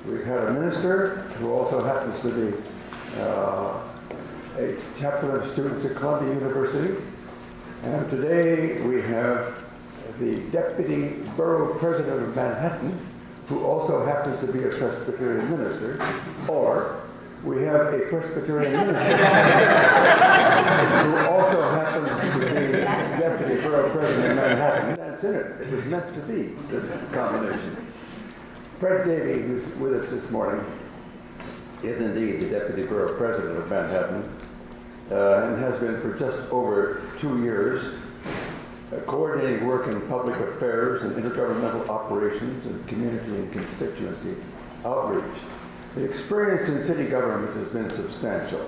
We've had a minister who also happens to be a chaplain of students at Columbia University. And today we have the Deputy Borough President of Manhattan, who also happens to be a Presbyterian minister, or we have a Presbyterian minister who also happens to be Deputy Borough President of Manhattan. That's in it. It was meant to be, this combination. Fred Davie, who's with us this morning, is indeed the Deputy Borough President of Manhattan, and has been for just over 2 years, coordinating work in public affairs and intergovernmental operations and community and constituency outreach. The experience in city government has been substantial.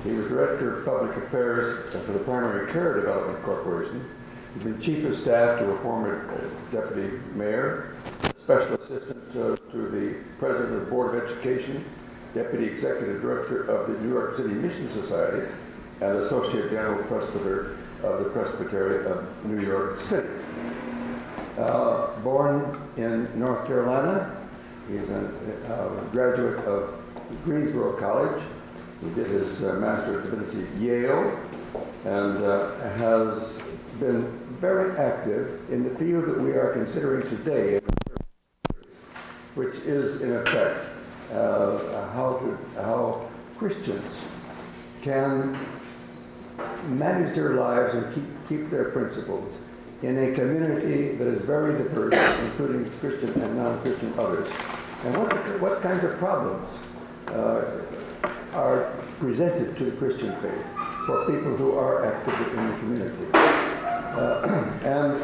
He was Director of Public Affairs for the Primary Care Development Corporation. He's been Chief of Staff to a former Deputy Mayor, Special Assistant to the President of the Board of Education, Deputy Executive Director of the New York City Mission Society, and Associate General Presbyter of the Presbyterian of New York City. Born in North Carolina, he's a graduate of Greensboro College. He did his Master of Divinity at Yale, and has been very active in the field that we are considering today, which is in effect how Christians can manage their lives and keep their principles in a community that is very diverse, including Christian and non-Christian others. And what kinds of problems are presented to the Christian faith for people who are active in the community. And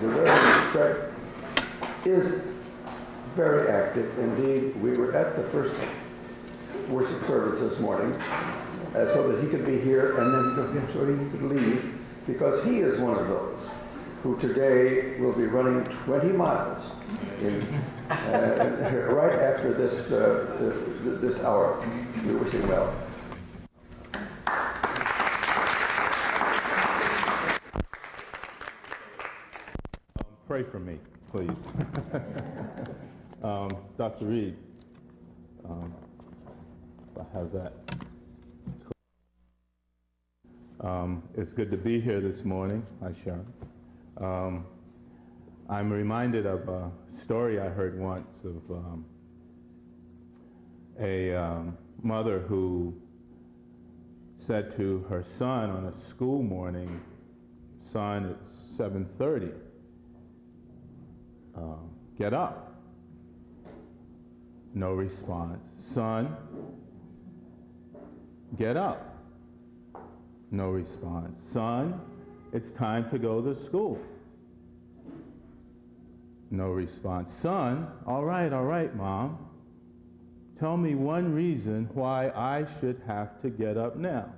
the Reverend Fred is very active. Indeed, we were at the first worship service this morning so that he could be here and then eventually he could leave, because he is one of those who today will be running 20 miles right after this hour. We wish him well. Pray for me, please. Dr. Reed, if I have that. It's good to be here this morning. Hi, Sharon. I'm reminded of a story I heard once of a mother who said to her son on a school morning, "Son, it's 7:30. Get up." No response. "Son, get up." No response. "Son, it's time to go to school." No response. "Son, all right, Mom. Tell me one reason why I should have to get up now."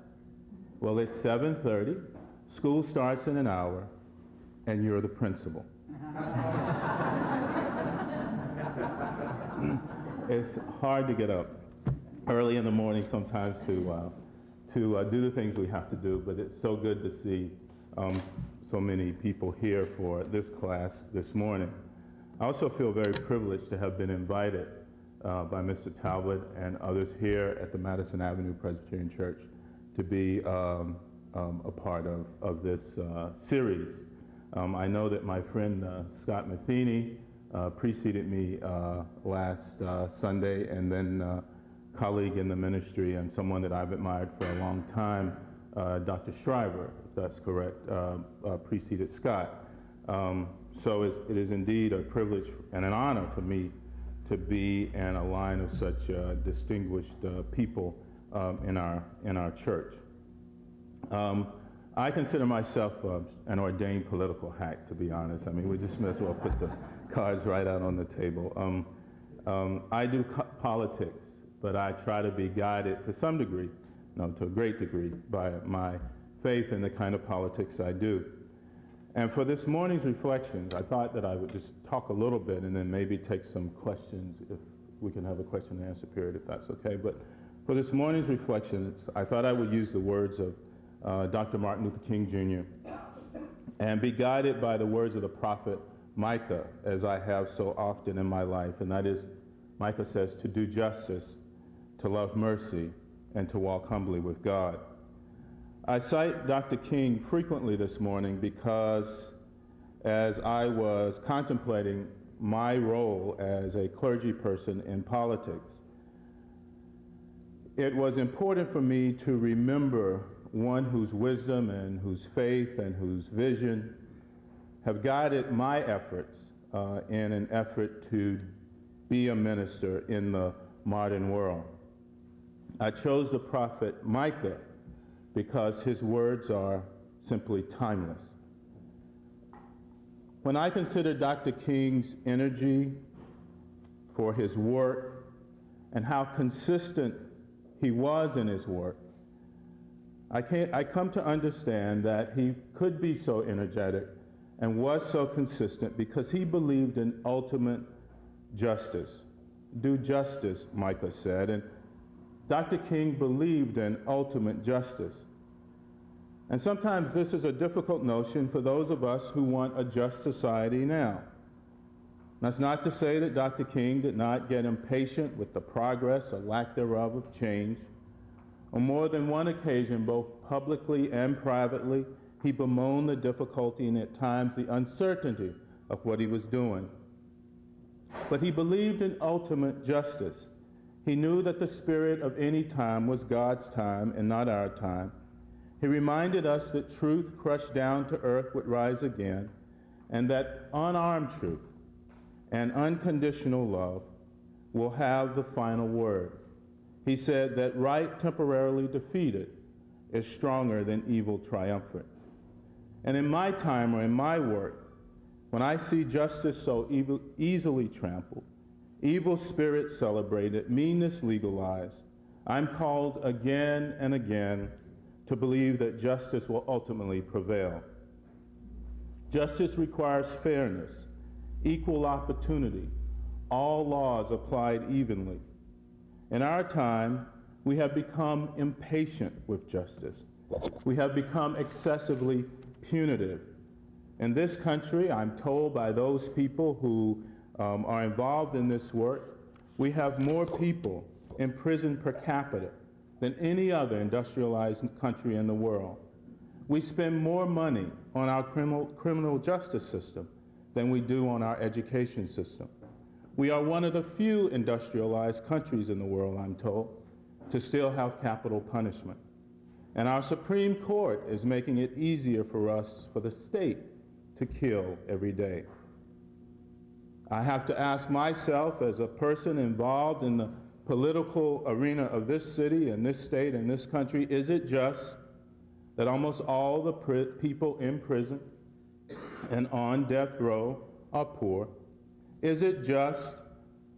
"Well, it's 7:30, school starts in an hour, and you're the principal." It's hard to get up early in the morning sometimes to do the things we have to do, but it's so good to see so many people here for this class this morning. I also feel very privileged to have been invited by Mr. Talbot and others here at the Madison Avenue Presbyterian Church to be a part of this series. I know that my friend Scott Matheny preceded me last Sunday, and then colleague in the ministry and someone that I've admired for a long time, Dr. Shriver, if that's correct, preceded Scott. So it is indeed a privilege and an honor for me to be in a line of such distinguished people in our church. I consider myself an ordained political hack, to be honest. I mean, we just may as well put the cards right out on the table. I do politics, but I try to be guided to some degree, to a great degree, by my faith in the kind of politics I do. And for this morning's reflections, I thought that I would just talk a little bit and then maybe take some questions, if we can have a question and answer period, if that's okay. But for this morning's reflections, I thought I would use the words of Dr. Martin Luther King Jr. and be guided by the words of the prophet Micah, as I have so often in my life, and that is, Micah says to do justice, to love mercy, and to walk humbly with God. I cite Dr. King frequently this morning because as I was contemplating my role as a clergy person in politics, it was important for me to remember one whose wisdom and whose faith and whose vision have guided my efforts in an effort to be a minister in the modern world. I chose the prophet Micah because his words are simply timeless. When I consider Dr. King's energy for his work and how consistent he was in his work, I come to understand that he could be so energetic and was so consistent because he believed in ultimate justice. Do justice, Micah said, and Dr. King believed in ultimate justice. And sometimes this is a difficult notion for those of us who want a just society now. That's not to say that Dr. King did not get impatient with the progress or lack thereof of change. On more than one occasion, both publicly and privately, he bemoaned the difficulty and at times the uncertainty of what he was doing. But he believed in ultimate justice. He knew that the spirit of any time was God's time and not our time. He reminded us that truth crushed down to earth would rise again, and that unarmed truth and unconditional love will have the final word. He said that right temporarily defeated is stronger than evil triumphant. And in my time or in my work, when I see justice so easily trampled, evil spirits celebrated, meanness legalized, I'm called again and again to believe that justice will ultimately prevail. Justice requires fairness, equal opportunity, all laws applied evenly. In our time, we have become impatient with justice. We have become excessively punitive. In this country, I'm told by those people who are involved in this work, we have more people in prison per capita than any other industrialized country in the world. We spend more money on our criminal justice system than we do on our education system. We are one of the few industrialized countries in the world, I'm told, to still have capital punishment. And our Supreme Court is making it easier for us, for the state, to kill every day. I have to ask myself, as a person involved in the political arena of this city and this state and this country, is it just that almost all the people in prison and on death row are poor? Is it just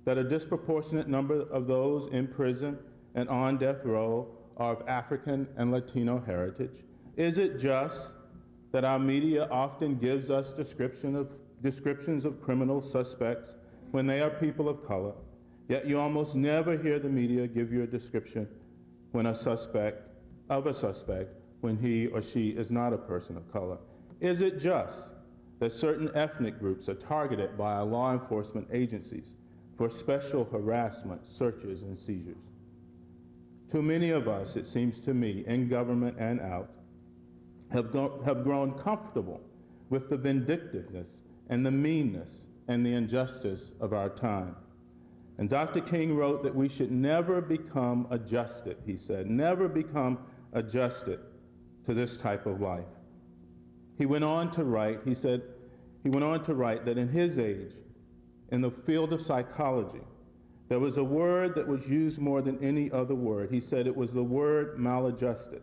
that a disproportionate number of those in prison and on death row are of African and Latino heritage? Is it just that our media often gives us descriptions of criminal suspects when they are people of color, yet you almost never hear the media give you a description when a suspect when he or she is not a person of color? Is it just that certain ethnic groups are targeted by our law enforcement agencies for special harassment, searches, and seizures? Too many of us, it seems to me, in government and out, have grown comfortable with the vindictiveness and the meanness and the injustice of our time. And Dr. King wrote that we should never become adjusted, he said, never become adjusted to this type of life. He went on to write that in his age, in the field of psychology, there was a word that was used more than any other word. He said it was the word maladjusted.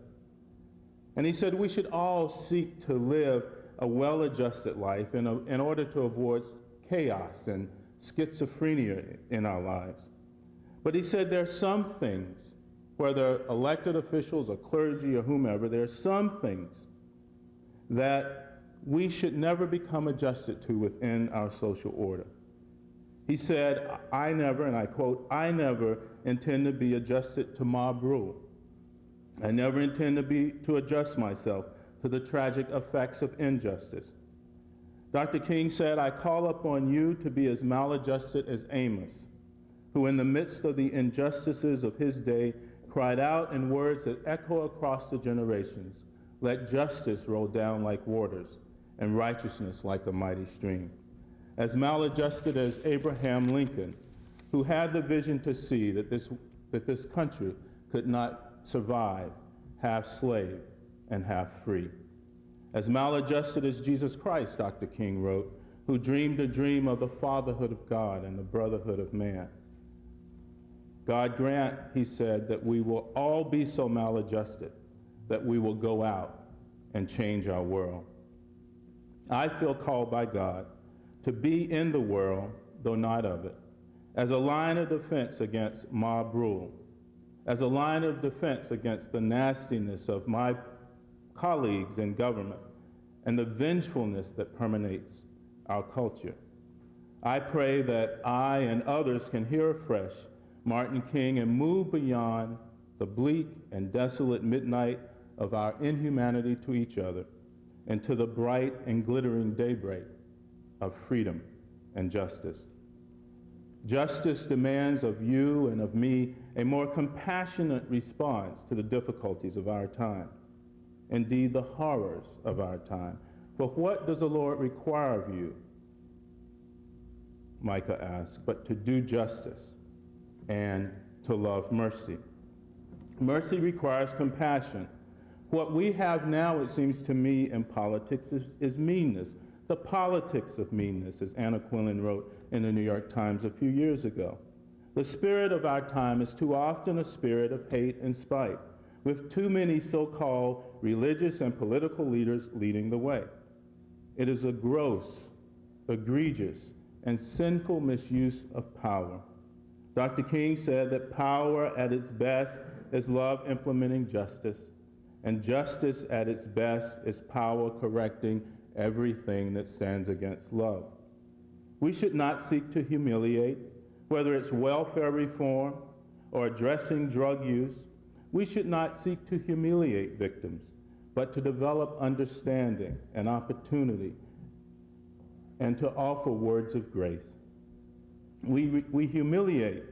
And he said we should all seek to live a well-adjusted life in order to avoid chaos and schizophrenia in our lives. But he said there are some things, whether elected officials or clergy or whomever, there are some things that we should never become adjusted to within our social order. He said, I never, and I quote, I never intend to be adjusted to mob rule. I never intend to adjust myself to the tragic effects of injustice. Dr. King said, I call upon you to be as maladjusted as Amos, who in the midst of the injustices of his day cried out in words that echo across the generations, "Let justice roll down like waters and righteousness like a mighty stream." As maladjusted as Abraham Lincoln, who had the vision to see that this country could not survive half slave and half free. As maladjusted as Jesus Christ, Dr. King wrote, who dreamed a dream of the fatherhood of God and the brotherhood of man. God grant, he said, that we will all be so maladjusted that we will go out and change our world. I feel called by God to be in the world, though not of it, as a line of defense against mob rule, as a line of defense against the nastiness of my colleagues in government and the vengefulness that permeates our culture. I pray that I and others can hear afresh Martin King and move beyond the bleak and desolate midnight of our inhumanity to each other into the bright and glittering daybreak of freedom and justice. Justice demands of you and of me a more compassionate response to the difficulties of our time, indeed the horrors of our time. For what does the Lord require of you, Micah asks, but to do justice and to love mercy. Mercy requires compassion. What we have now, it seems to me, in politics is meanness. The politics of meanness, as Anna Quillen wrote in the New York Times a few years ago. The spirit of our time is too often a spirit of hate and spite, with too many so-called religious and political leaders leading the way. It is a gross, egregious, and sinful misuse of power. Dr. King said that power at its best is love implementing justice, and justice at its best is power correcting everything that stands against love. We should not seek to humiliate, whether it's welfare reform or addressing drug use. We should not seek to humiliate victims, but to develop understanding and opportunity and to offer words of grace. We humiliate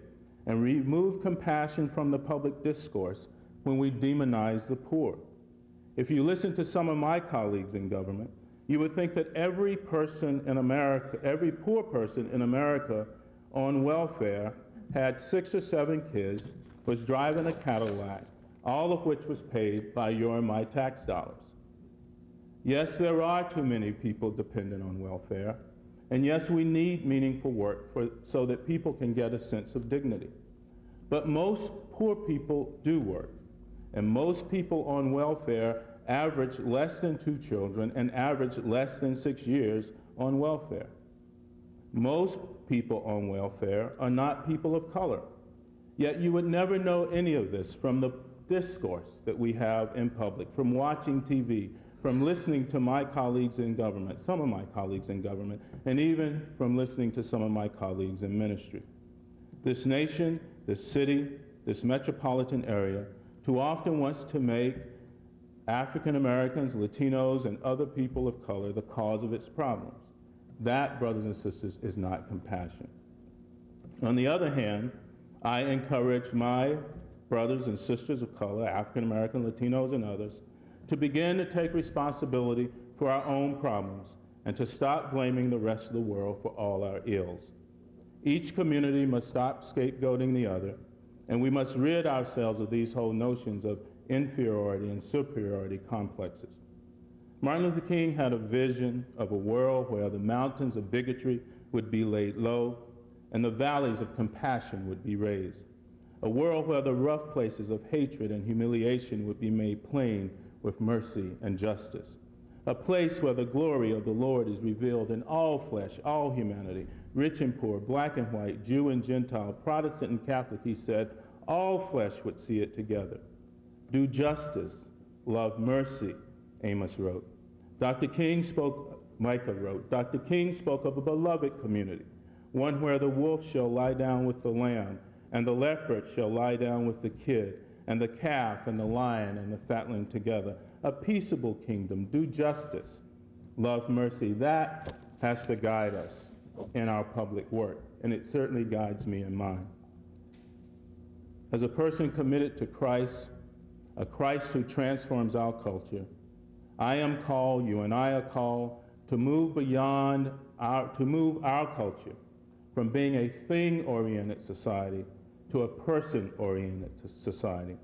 and remove compassion from the public discourse when we demonize the poor. If you listen to some of my colleagues in government, you would think that every person in America, every poor person in America on welfare had 6 or 7 kids, was driving a Cadillac, all of which was paid by your and my tax dollars. Yes, there are too many people dependent on welfare, and yes, we need meaningful work so that people can get a sense of dignity. But most poor people do work, and most people on welfare average less than 2 children and average less than 6 years on welfare. Most people on welfare are not people of color, yet you would never know any of this from the discourse that we have in public, from watching TV, from listening to my colleagues in government, some of my colleagues in government, and even from listening to some of my colleagues in ministry. This nation, this city, this metropolitan area, too often wants to make African Americans, Latinos, and other people of color the cause of its problems. That, brothers and sisters, is not compassion. On the other hand, I encourage my brothers and sisters of color, African American, Latinos, and others, to begin to take responsibility for our own problems and to stop blaming the rest of the world for all our ills. Each community must stop scapegoating the other, and we must rid ourselves of these whole notions of inferiority and superiority complexes. Martin Luther King had a vision of a world where the mountains of bigotry would be laid low and the valleys of compassion would be raised. A world where the rough places of hatred and humiliation would be made plain with mercy and justice. A place where the glory of the Lord is revealed in all flesh, all humanity, rich and poor, black and white, Jew and Gentile, Protestant and Catholic, he said, all flesh would see it together. Do justice, love mercy, Amos wrote. Micah wrote, Dr. King spoke of a beloved community, one where the wolf shall lie down with the lamb, and the leopard shall lie down with the kid, and the calf and the lion and the fatling together. A peaceable kingdom, do justice, love mercy. That has to guide us in our public work, and it certainly guides me in mine. As a person committed to Christ, a Christ who transforms our culture, I am called, you and I are called, to move our culture from being a thing-oriented society to a person-oriented society.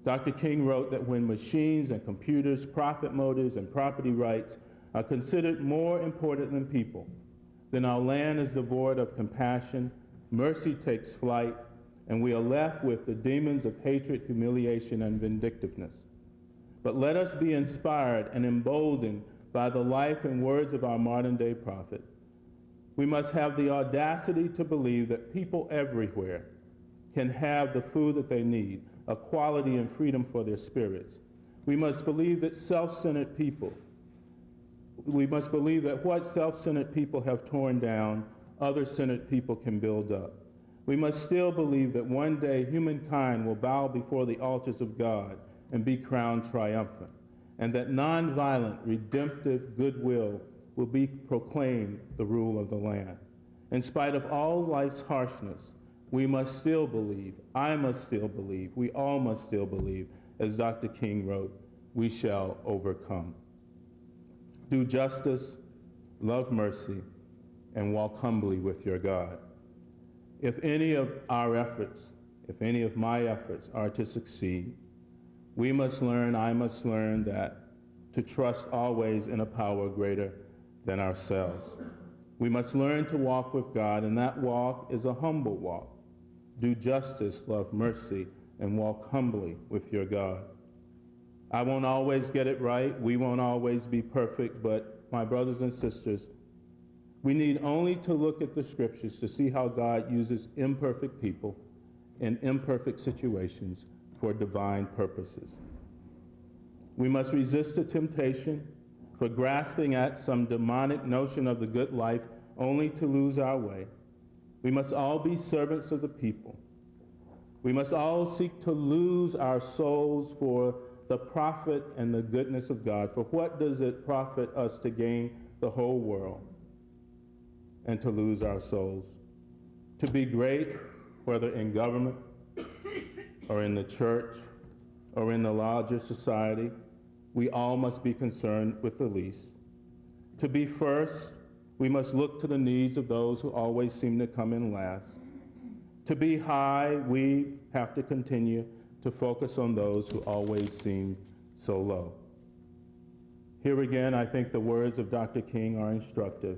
Dr. King wrote that when machines and computers, profit motives, and property rights are considered more important than people, then our land is devoid of compassion, mercy takes flight, and we are left with the demons of hatred, humiliation, and vindictiveness. But let us be inspired and emboldened by the life and words of our modern-day prophet. We must have the audacity to believe that people everywhere can have the food that they need, equality and freedom for their spirits. We must believe that what self-centered people have torn down, other centered people can build up. We must still believe that one day humankind will bow before the altars of God and be crowned triumphant, and that nonviolent, redemptive goodwill will be proclaimed the rule of the land. In spite of all life's harshness, we must still believe, I must still believe, we all must still believe, as Dr. King wrote, we shall overcome. Do justice, love mercy, and walk humbly with your God. If any of our efforts, if any of my efforts are to succeed, we must learn, I must learn that to trust always in a power greater than ourselves. We must learn to walk with God, and that walk is a humble walk. Do justice, love mercy, and walk humbly with your God. I won't always get it right. We won't always be perfect, but my brothers and sisters, we need only to look at the scriptures to see how God uses imperfect people in imperfect situations for divine purposes. We must resist the temptation for grasping at some demonic notion of the good life only to lose our way. We must all be servants of the people. We must all seek to lose our souls for the profit and the goodness of God. For what does it profit us to gain the whole world and to lose our souls? To be great, whether in government or in the church or in the larger society, we all must be concerned with the least. To be first, we must look to the needs of those who always seem to come in last. To be high, we have to continue to focus on those who always seem so low. Here again, I think the words of Dr. King are instructive.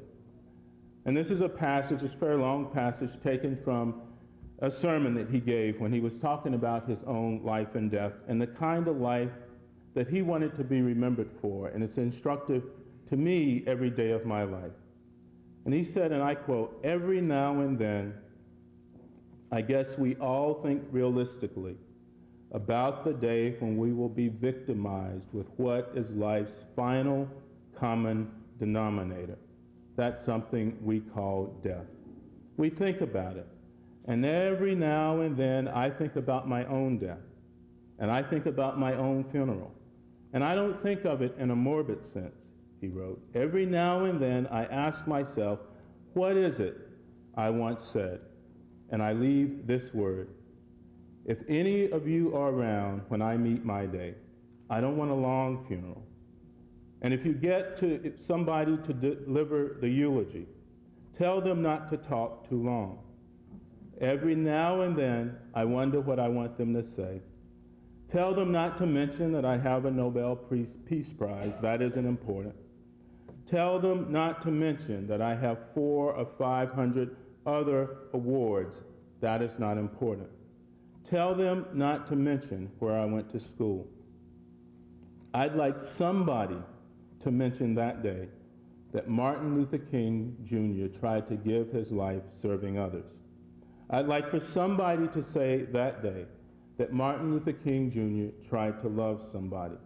And this is a passage, it's a very long passage, taken from a sermon that he gave when he was talking about his own life and death and the kind of life that he wanted to be remembered for. And it's instructive to me every day of my life. And he said, and I quote, "Every now and then, I guess we all think realistically about the day when we will be victimized with what is life's final common denominator. That's something we call death. We think about it. And every now and then I think about my own death. And I think about my own funeral. And I don't think of it in a morbid sense," he wrote. "Every now and then I ask myself, what is it I once said? And I leave this word. If any of you are around when I meet my day, I don't want a long funeral. And if you get to somebody to deliver the eulogy, tell them not to talk too long. Every now and then, I wonder what I want them to say. Tell them not to mention that I have a Nobel Peace Prize. That isn't important. Tell them not to mention that I have 400 or 500 other awards. That is not important. Tell them not to mention where I went to school. I'd like somebody to mention that day that Martin Luther King Jr. tried to give his life serving others. I'd like for somebody to say that day that Martin Luther King Jr. tried to love somebody.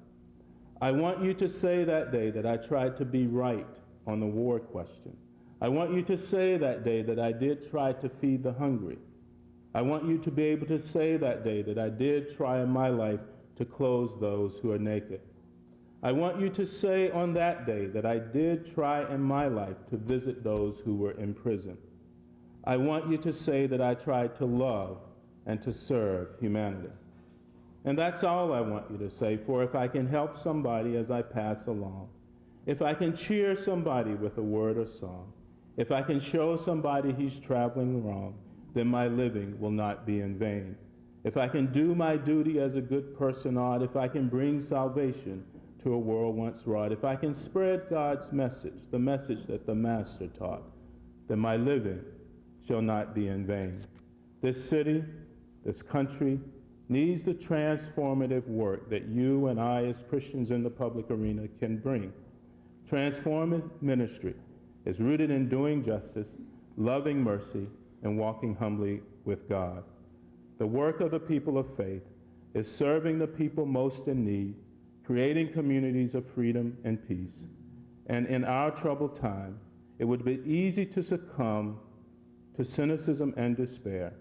I want you to say that day that I tried to be right on the war question. I want you to say that day that I did try to feed the hungry. I want you to be able to say that day that I did try in my life to clothe those who are naked. I want you to say on that day that I did try in my life to visit those who were in prison. I want you to say that I tried to love and to serve humanity. And that's all I want you to say, for if I can help somebody as I pass along, if I can cheer somebody with a word or song, if I can show somebody he's traveling wrong, then my living will not be in vain. If I can do my duty as a good person ought, if I can bring salvation to a world once wrought, if I can spread God's message, the message that the Master taught, then my living shall not be in vain. This city, this country, needs the transformative work that you and I as Christians in the public arena can bring. Transformative ministry is rooted in doing justice, loving mercy, and walking humbly with God. The work of the people of faith is serving the people most in need, creating communities of freedom and peace. And in our troubled time, it would be easy to succumb to cynicism and despair.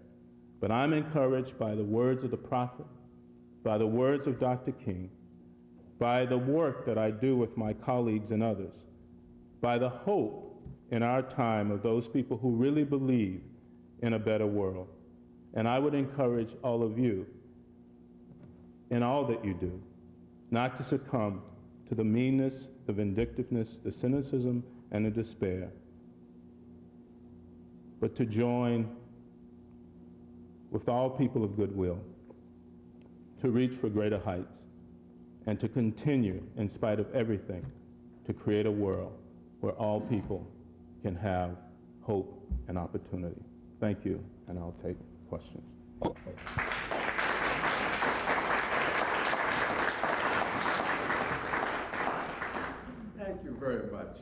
But I'm encouraged by the words of the prophet, by the words of Dr. King, by the work that I do with my colleagues and others, by the hope in our time of those people who really believe in a better world. And I would encourage all of you, in all that you do, not to succumb to the meanness, the vindictiveness, the cynicism, and the despair, but to join with all people of goodwill to reach for greater heights and to continue, in spite of everything, to create a world where all people can have hope and opportunity. Thank you, and I'll take questions. Thank you very much.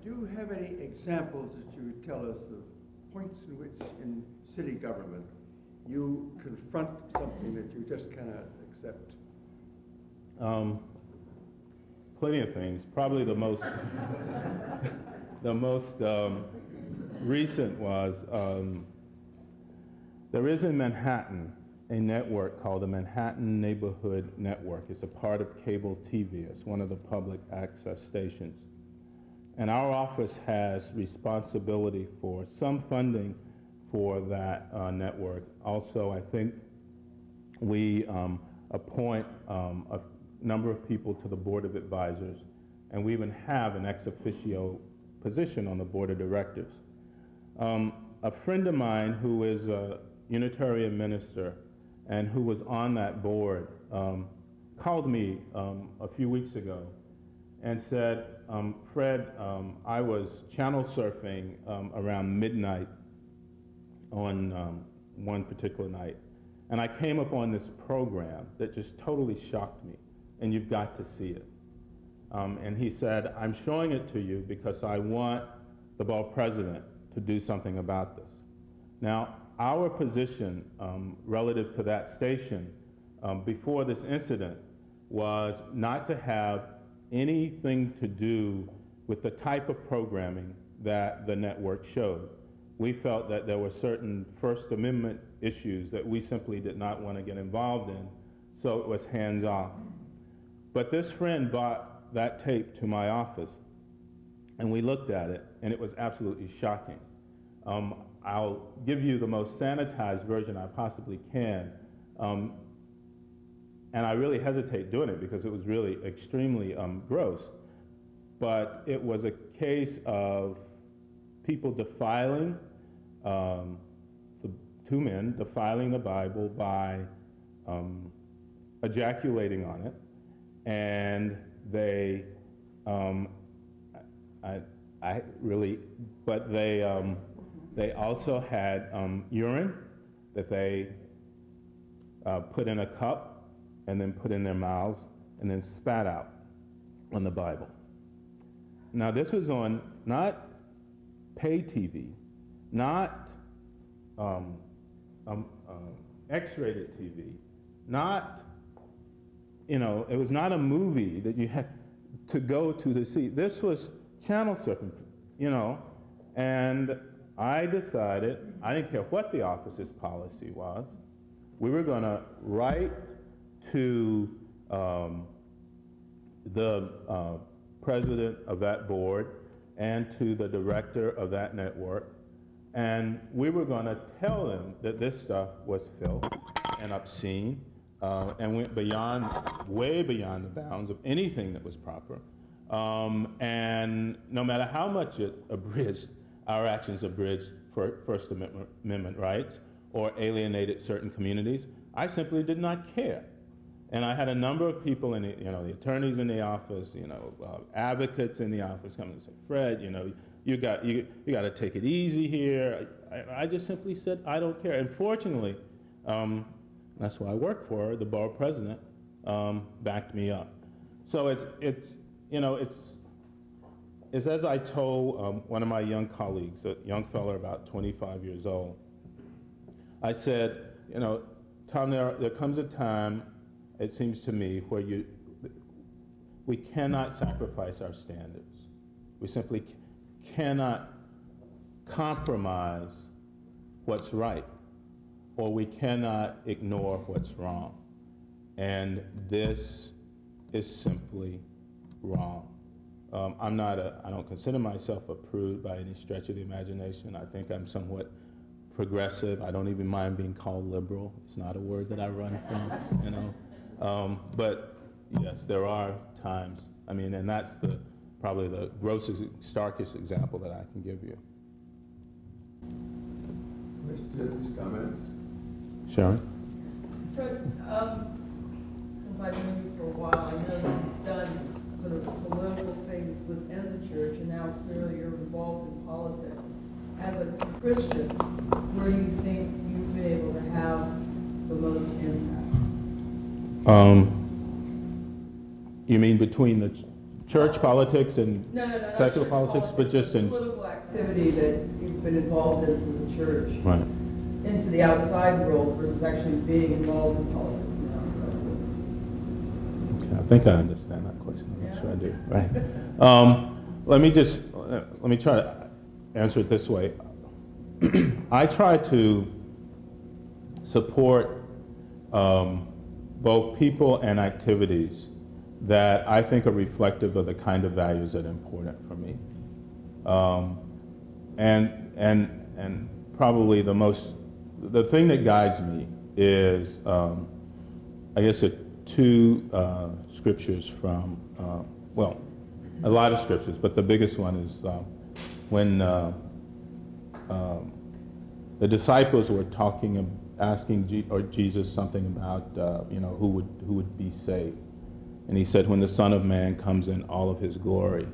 Do you have any examples that you would tell us of points in which in city government you confront something that you just cannot accept? Plenty of things. Probably the most recent was there is in Manhattan a network called the Manhattan Neighborhood Network. It's a part of cable TV. It's one of the public access stations. And our office has responsibility for some funding for that network. Also, I think we appoint a number of people to the Board of Advisors, and we even have an ex officio position on the Board of Directors. A friend of mine who is a Unitarian minister and who was on that board called me a few weeks ago and said, Fred, I was channel surfing around midnight on one particular night, and I came upon this program that just totally shocked me, and you've got to see it. And he said, I'm showing it to you because I want the borough president to do something about this. Now, our position relative to that station before this incident was not to have anything to do with the type of programming that the network showed. We felt that there were certain First Amendment issues that we simply did not want to get involved in, so it was hands-off. But this friend brought that tape to my office, and we looked at it, and it was absolutely shocking. I'll give you the most sanitized version I possibly can, and I really hesitate doing it because it was really extremely gross. But it was a case of people defiling, the two men defiling the Bible by ejaculating on it, and they, they also had urine that they put in a cup and then put in their mouths and then spat out on the Bible. Now this was on not pay TV, not X-rated TV, not, it was not a movie that you had to go to see. This was channel surfing, and I decided, I didn't care what the office's policy was, we were going to write to the president of that board and to the director of that network And we were going to tell them that this stuff was filth and obscene, and went way beyond the bounds of anything that was proper. And no matter how much it abridged, our actions abridged First Amendment rights or alienated certain communities, I simply did not care. And I had a number of people in the, the attorneys in the office, advocates in the office come and say, Fred, you got to take it easy here. I just simply said, I don't care. And fortunately, that's who I work for, the borough president, backed me up. So it's as I told one of my young colleagues, a young fellow about 25 years old. I said, Tom, there comes a time, it seems to me, where we cannot sacrifice our standards. We simply cannot compromise what's right, or we cannot ignore what's wrong. And this is simply wrong. I don't consider myself a prude by any stretch of the imagination. I think I'm somewhat progressive. I don't even mind being called liberal. It's not a word that I run from, But yes, there are times, and that's probably the grossest, starkest example that I can give you. Questions, comments? Sharon? Fred, since I've known you for a while, I know you've done sort of political things within the church, and now clearly you're involved in politics. As a Christian, where do you think you've been able to have the most impact? You mean between the church politics and No, secular politics, but just in political activity that you've been involved in through the church, right. into the outside world versus actually being involved in politics in the outside world? Okay, I think I understand that question. I'm not sure I do. Right. Let me try to answer it this way. I try to support both people and activities that I think are reflective of the kind of values that are important for me. And probably the thing that guides me is, I guess, two scriptures from, a lot of scriptures, but the biggest one is when the disciples were asking Jesus something about, who would be saved. And he said, when the Son of Man comes in all of his glory,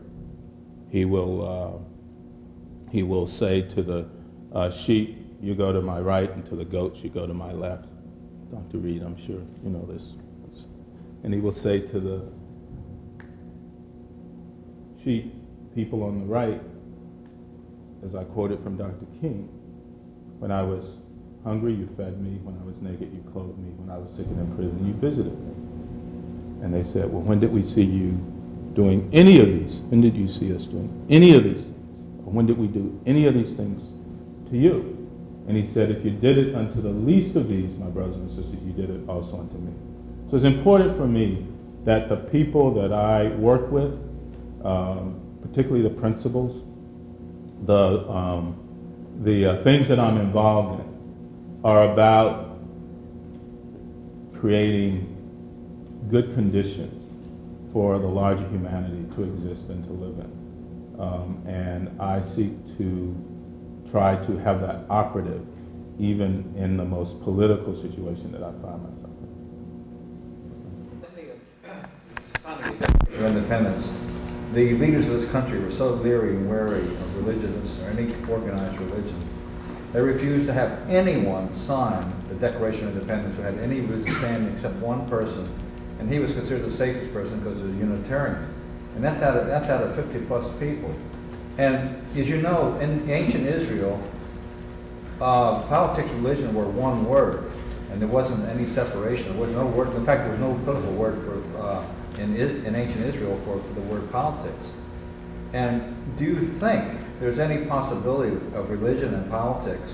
he will say to the sheep, you go to my right, and to the goats, you go to my left. Dr. Reed, I'm sure you know this. And he will say to the sheep, people on the right, as I quoted from Dr. King, when I was hungry, you fed me. When I was naked, you clothed me. When I was sick and in prison, you visited me. And they said, well, when did we see you doing any of these? When did you see us doing any of these things? Or when did we do any of these things to you? And he said, if you did it unto the least of these, my brothers and sisters, you did it also unto me. So it's important for me that the people that I work with, particularly the principals, the things that I'm involved in are about creating good conditions for the larger humanity to exist and to live in. And I seek to try to have that operative even in the most political situation that I find myself in. Of independence, the leaders of this country were so leery and wary of religions or any organized religion. They refused to have anyone sign the Declaration of Independence who had any religious standing except one person, and he was considered the safest person because he was a Unitarian. And that's out of 50 plus people. And as you know, in ancient Israel, politics and religion were one word, and there wasn't any separation. There was no word. In fact, there was no political word for in ancient Israel for the word politics. And do you think there's any possibility of religion and politics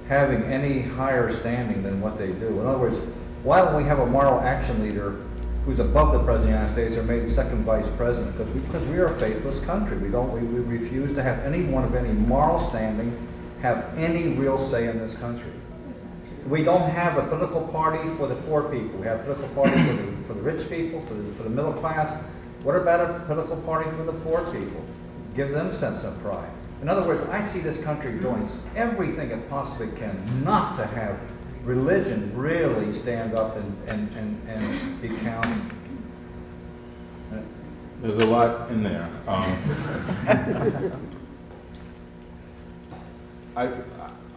having any higher standing than what they do? In other words, why don't we have a moral action leader who's above the President of the United States or made second vice president? Because we are a faithless country. We refuse to have anyone of any moral standing have any real say in this country. We don't have a political party for the poor people. We have a political party for the rich people, for the middle class. What about a political party for the poor people? Give them a sense of pride. In other words, I see this country doing everything it possibly can not to have religion really stand up and be counted. There's a lot in there.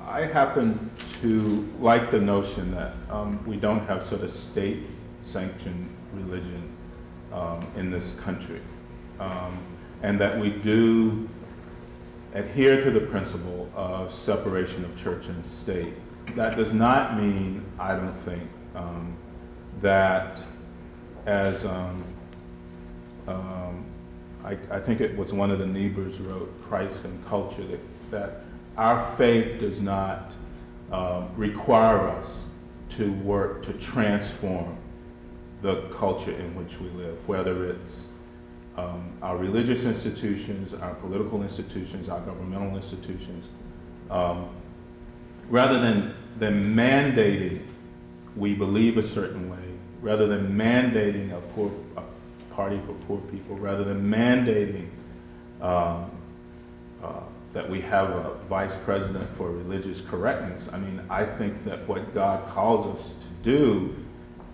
I happen to like the notion that we don't have sort of state-sanctioned religion in this country, and that we do adhere to the principle of separation of church and state. That does not mean, I don't think, that as I think it was one of the Niebuhrs wrote, Christ and Culture, that our faith does not require us to work to transform the culture in which we live, whether it's our religious institutions, our political institutions, our governmental institutions. Rather than mandating we believe a certain way, rather than mandating a party for poor people, rather than mandating that we have a vice president for religious correctness. I mean, I think that what God calls us to do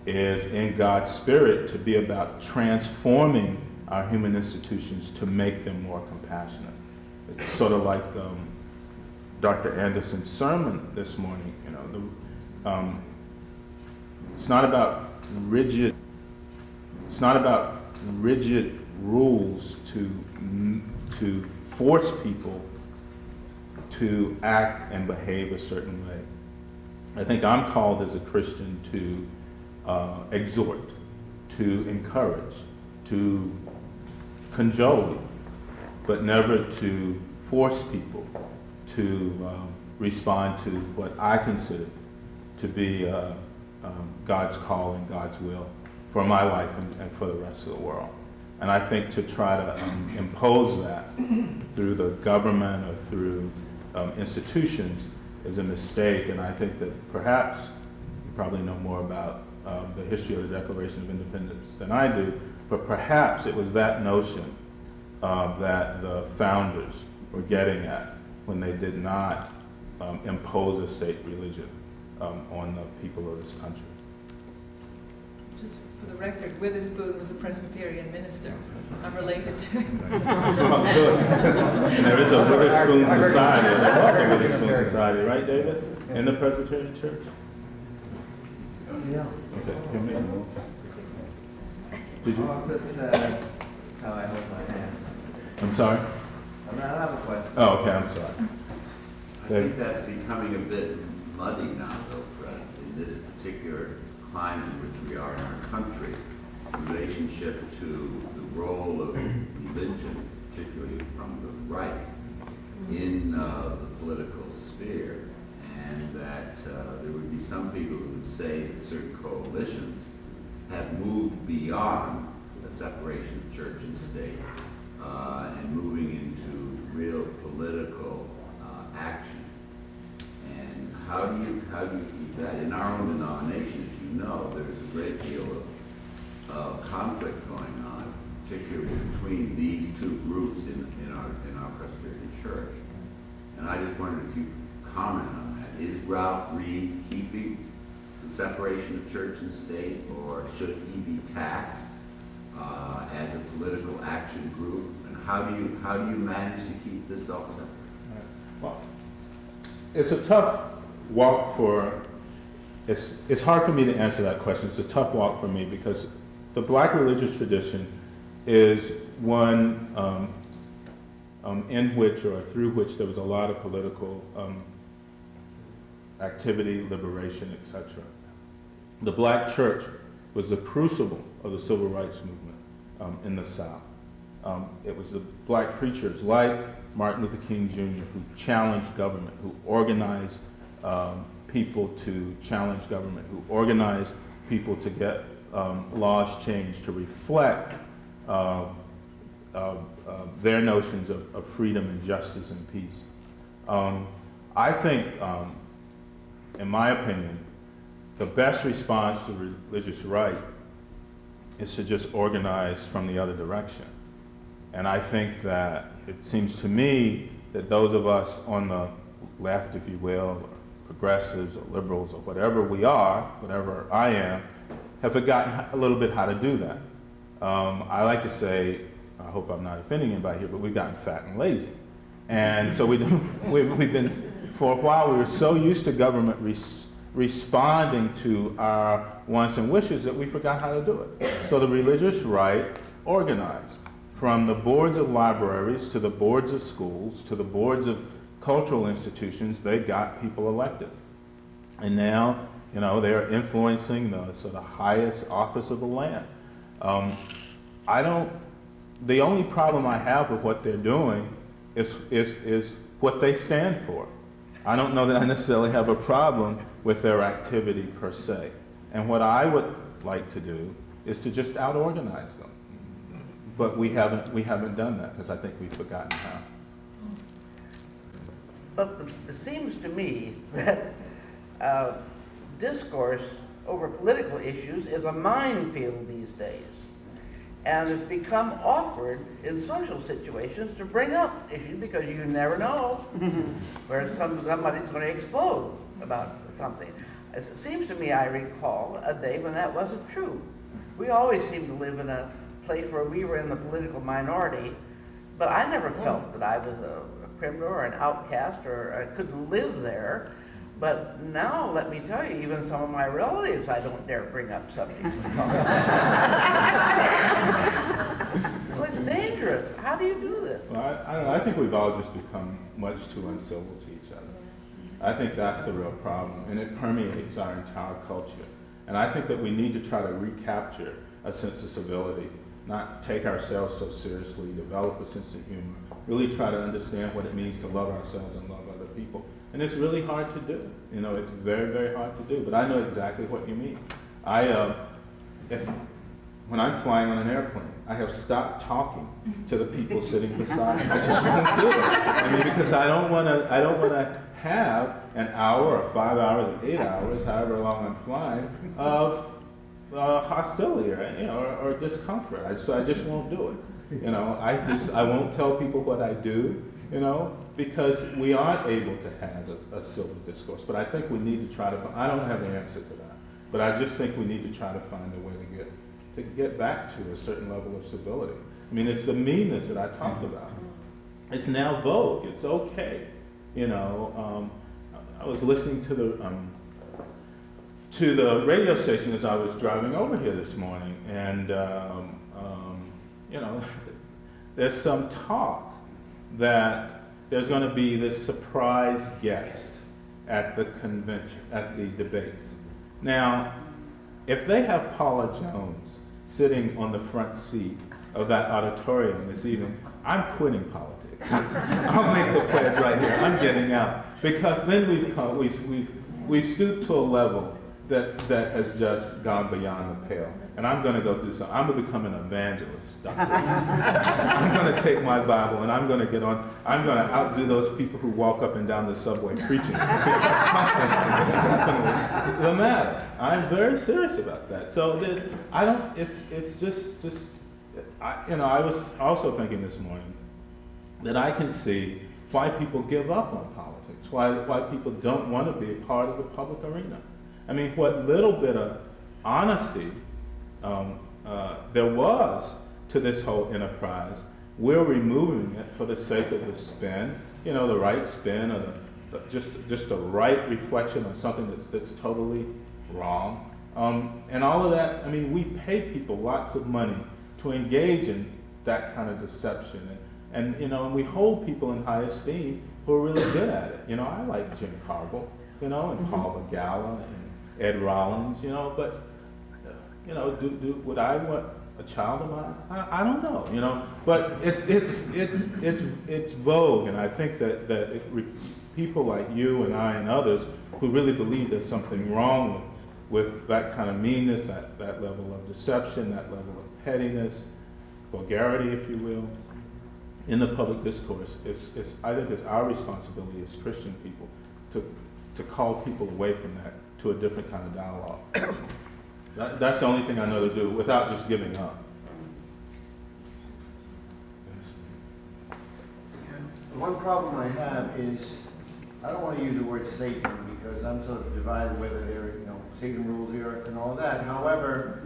is, in God's spirit, to be about transforming our human institutions to make them more compassionate. It's sort of like Dr. Anderson's sermon this morning. You know, it's not about rigid rules to force people to act and behave a certain way. I think I'm called as a Christian to exhort, to encourage, to cajole, but never to force people to respond to what I consider to be God's call and God's will for my life and for the rest of the world. And I think to try to impose that through the government or through institutions is a mistake. And I think that perhaps you probably know more about the history of the Declaration of Independence than I do, but perhaps it was that notion that the founders were getting at when they did not impose a state religion on the people of this country. Just for the record, Witherspoon was a Presbyterian minister. I'm related to him. Oh, good. And there is a Witherspoon Society. There's also a Witherspoon Society, right, David? In the Presbyterian Church? Yeah. Okay. Did you? Oh, just that's how I hold my hand. I'm sorry? I have a question. Oh, okay, I'm sorry. I think that's becoming a bit muddy now, though, Fred, in this particular climate in which we are in our country, in relationship to the role of religion, particularly from the right, in the political sphere, and that there would be some people who would say that certain coalitions have moved beyond the separation of church and state and moving into real political action. And how do you keep that? In our own denomination, as you know, there's a great deal of conflict going on, particularly between these two groups in our Presbyterian Church. And I just wondered if you could comment on that. Is Ralph Reed keeping the separation of church and state, or should he be taxed as a political action group? And how do you manage to keep this all separate? Well, it's a tough walk for, it's hard for me to answer that question. It's a tough walk for me because the black religious tradition is one in which or through which there was a lot of political activity, liberation, etc. The black church was the crucible of the civil rights movement in the South. It was the black preachers like Martin Luther King Jr. who challenged government, who organized people to challenge government, who organized people to get laws changed to reflect their notions of freedom and justice and peace. I think, in my opinion, the best response to religious right is to just organize from the other direction. And I think that it seems to me that those of us on the left, if you will, or progressives or liberals or whatever we are, whatever I am, have forgotten a little bit how to do that. I like to say, I hope I'm not offending anybody here, but we've gotten fat and lazy. And so we've been, for a while, we were so used to government responding to our wants and wishes that we forgot how to do it. So the religious right organized. From the boards of libraries to the boards of schools to the boards of cultural institutions, they got people elected. And now, you know, they're influencing the sort of highest office of the land. The only problem I have with what they're doing is what they stand for. I don't know that I necessarily have a problem with their activity per se. And what I would like to do is to just out-organize them. But we haven't done that because I think we've forgotten how. But it seems to me that discourse over political issues is a minefield these days. And it's become awkward in social situations to bring up issues because you never know where somebody's going to explode about something. It seems to me I recall a day when that wasn't true. We always seem to live in a place where we were in the political minority, but I never felt that I was a criminal or an outcast or I couldn't live there. But now, let me tell you, even some of my relatives, I don't dare bring up subjects. So it's dangerous. How do you do this? Well, I don't know. I think we've all just become much too uncivil to each other. I think that's the real problem, and it permeates our entire culture. And I think that we need to try to recapture a sense of civility, not take ourselves so seriously, develop a sense of humor, really try to understand what it means to love ourselves and love other people. And it's really hard to do. You know, it's very, very hard to do. But I know exactly what you mean. When I'm flying on an airplane, I have stopped talking to the people sitting beside me. I just won't do it. I mean, because I don't want to have an hour or 5 hours or 8 hours, however long I'm flying, of hostility or discomfort. So I just won't do it. You know, I won't tell people what I do. You know, because we aren't able to have a civil discourse. But I think we need to try to find, I don't have the answer to that, but I just think we need to try to find a way to get back to a certain level of civility. I mean, it's the meanness that I talked about. It's now vogue. It's okay. You know, I was listening to the radio station as I was driving over here this morning, and you know, there's some talk that there's going to be this surprise guest at the convention, at the debates. Now, if they have Paula Jones sitting on the front seat of that auditorium this evening, I'm quitting politics. I'll make the pledge right here. I'm getting out. Because then we've stooped to a level that has just gone beyond the pale. And I'm going to go do something. I'm going to become an evangelist, Doctor. I'm going to take my Bible and I'm going to get on. I'm going to outdo those people who walk up and down the subway preaching. Because something is definitely the matter. I'm very serious about that. So I don't. It's just. I was also thinking this morning that I can see why people give up on politics. Why people don't want to be a part of the public arena. I mean, what little bit of honesty there was to this whole enterprise, we're removing it for the sake of the spin, you know, the right spin, or just the right reflection on something that's totally wrong. And all of that, I mean, we pay people lots of money to engage in that kind of deception. And you know, and we hold people in high esteem who are really good at it. You know, I like Jim Carville, you know, and Paul Begala and Ed Rollins, you know, but, you know, would I want a child of mine? I don't know, you know, but it's vogue, and I think that people like you and I and others who really believe there's something wrong with that kind of meanness, that level of deception, that level of pettiness, vulgarity, if you will, in the public discourse, I think it's our responsibility as Christian people to call people away from that to a different kind of dialogue. That's the only thing I know to do without just giving up. The one problem I have is, I don't want to use the word Satan because I'm sort of divided whether they're, Satan rules the earth and all that. However,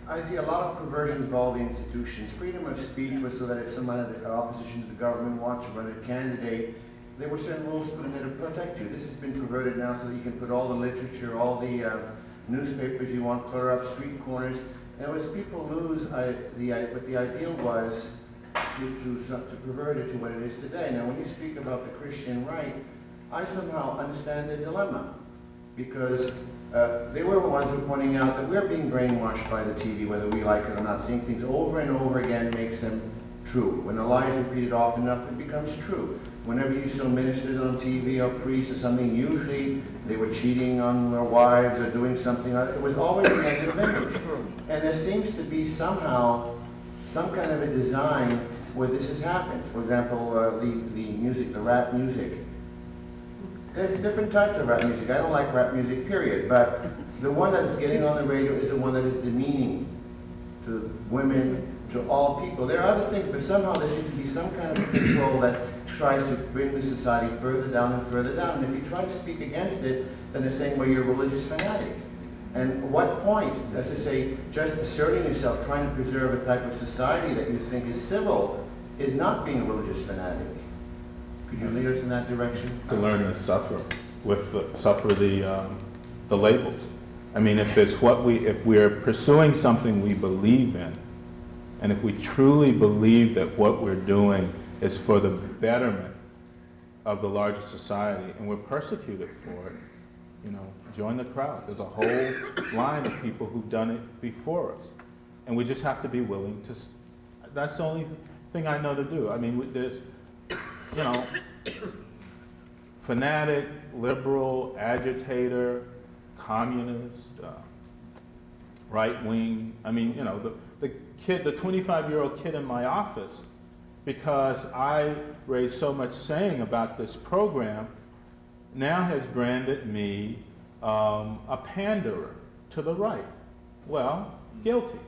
I see a lot of perversions of all the institutions. Freedom of speech was so that if someone had opposition to the government wanted to run a candidate, there were certain rules put in there to protect you. This has been perverted now so that you can put all the literature, all the newspapers you want, clear up street corners. And as people lose, but the ideal was to pervert it to what it is today. Now, when you speak about the Christian right, I somehow understand the dilemma, because they were the ones who were pointing out that we're being brainwashed by the TV, whether we like it or not. Seeing things over and over again makes them true. When a lie is repeated often enough, it becomes true. Whenever you saw ministers on TV or priests or something, usually they were cheating on their wives or doing something. It was always a negative image. And there seems to be somehow some kind of a design where this has happened. For example, the music, the rap music. There's different types of rap music. I don't like rap music, period. But the one that is getting on the radio is the one that is demeaning to women, to all people. There are other things, but somehow there seems to be some kind of control that tries to bring the society further down and further down. And if you try to speak against it, then they're saying, well, you're a religious fanatic. And what point, as I say, just asserting yourself, trying to preserve a type of society that you think is civil, is not being a religious fanatic? Could you lead us in that direction? To learn to suffer the labels. I mean, if we're pursuing something we believe in, and if we truly believe that what we're doing is for the betterment of the larger society, and we're persecuted for it, join the crowd. There's a whole line of people who've done it before us, and we just have to be willing to. That's the only thing I know to do. I mean, there's, fanatic, liberal, agitator, communist, right wing. I mean, the 25-year-old kid in my office, because I raised so much saying about this program, now has branded me a panderer to the right. Well, guilty.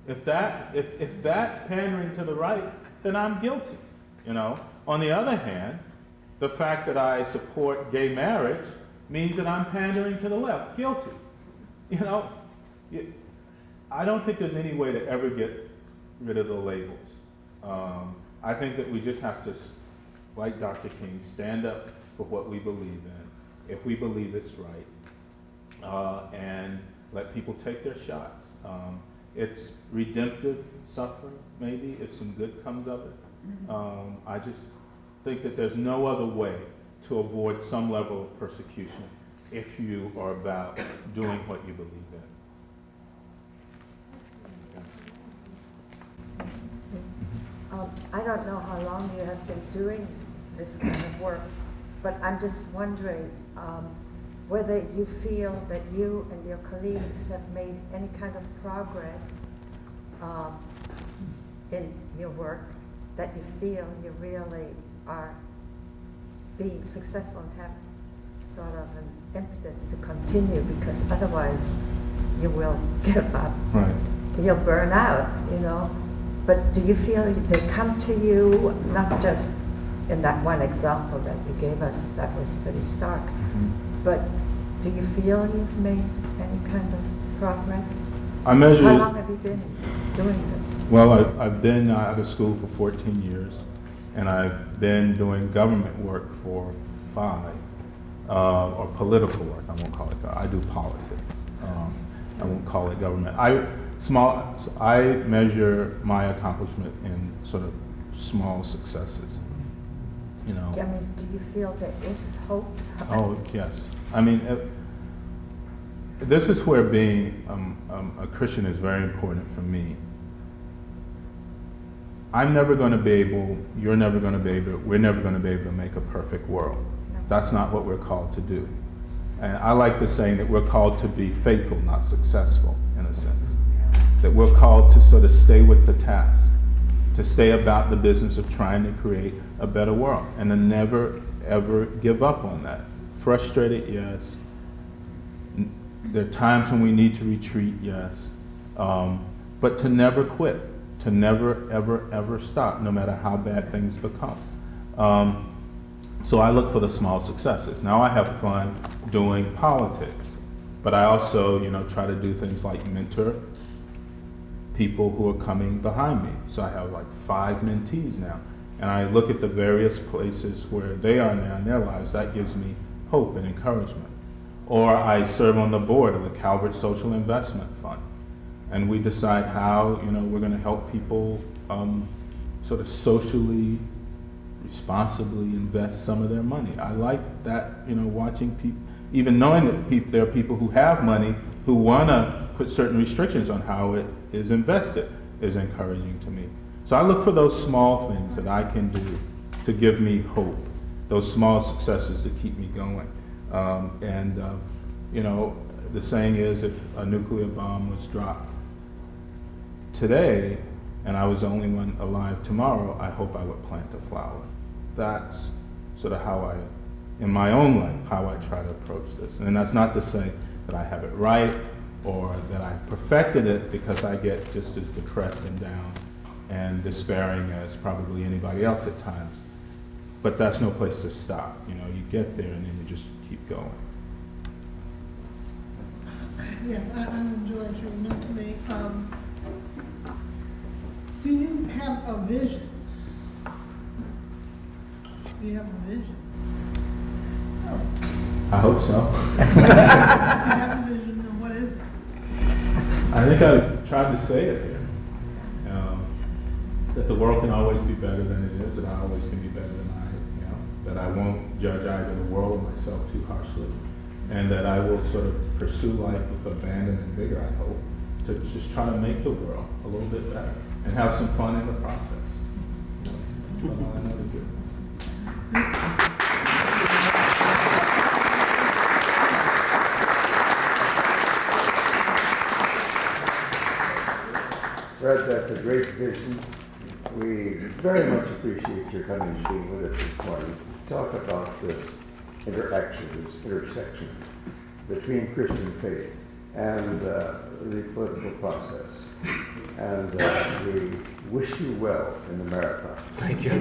If that's pandering to the right, then I'm guilty. On the other hand, the fact that I support gay marriage means that I'm pandering to the left. Guilty. I don't think there's any way to ever get rid of the labels. I think that we just have to, like Dr. King, stand up for what we believe in, if we believe it's right, and let people take their shots. It's redemptive suffering, maybe, if some good comes of it. I just think that there's no other way to avoid some level of persecution if you are about doing what you believe in. I don't know how long you have been doing this kind of work, but I'm just wondering whether you feel that you and your colleagues have made any kind of progress in your work, that you feel you really are being successful and have sort of an impetus to continue, because otherwise you will give up. Right. You'll burn out, But do you feel they come to you, not just in that one example that you gave us, that was pretty stark, but do you feel you've made any kind of progress? I measure. How long have you been doing this? Well, I've been out of school for 14 years, and I've been doing government work for 5, or political work. I won't call it. I do politics. I won't call it government. I measure my accomplishment in sort of small successes. I mean, do you feel there is hope? Oh, yes. I mean, this is where being a Christian is very important for me. I'm never going to be able, you're never going to be able, we're never going to be able to make a perfect world. No. That's not what we're called to do. And I like the saying that we're called to be faithful, not successful, in a sense. That we're called to sort of stay with the task, to stay about the business of trying to create a better world, and to never, ever give up on that. frustrated, yes. There are times when we need to retreat, yes. But to never quit, to never, ever, ever stop, no matter how bad things become. So I look for the small successes. Now I have fun doing politics, but I also, try to do things like mentor people who are coming behind me. So I have like 5 mentees now. And I look at the various places where they are now in their lives. That gives me hope and encouragement. Or I serve on the board of the Calvert Social Investment Fund. And we decide how, we're going to help people sort of socially, responsibly invest some of their money. I like that, watching people, even knowing that there are people who have money who want to put certain restrictions on how it is invested is encouraging to me. So I look for those small things that I can do to give me hope, those small successes to keep me going. The saying is, if a nuclear bomb was dropped today and I was the only one alive tomorrow, I hope I would plant a flower. That's sort of how in my own life, how I try to approach this. And that's not to say that I have it right or that I perfected it, because I get just as depressed and down and despairing as probably anybody else at times. But that's no place to stop. You get there and then you just keep going. Yes, I enjoyed your immensely. Do you have a vision? Do you have a vision? I hope so. If you have a vision, then what is it? I think I've tried to say it here. That the world can always be better than it is, that I always can be better than that I won't judge either the world or myself too harshly, and that I will sort of pursue life with abandon and vigor, I hope, to just try to make the world a little bit better and have some fun in the process. That's all I know to do. Fred, that's a great vision. We very much appreciate your coming and being with us this morning. Talk about this interaction, this intersection between Christian faith and the political process. And we wish you well in the marathon. Thank you.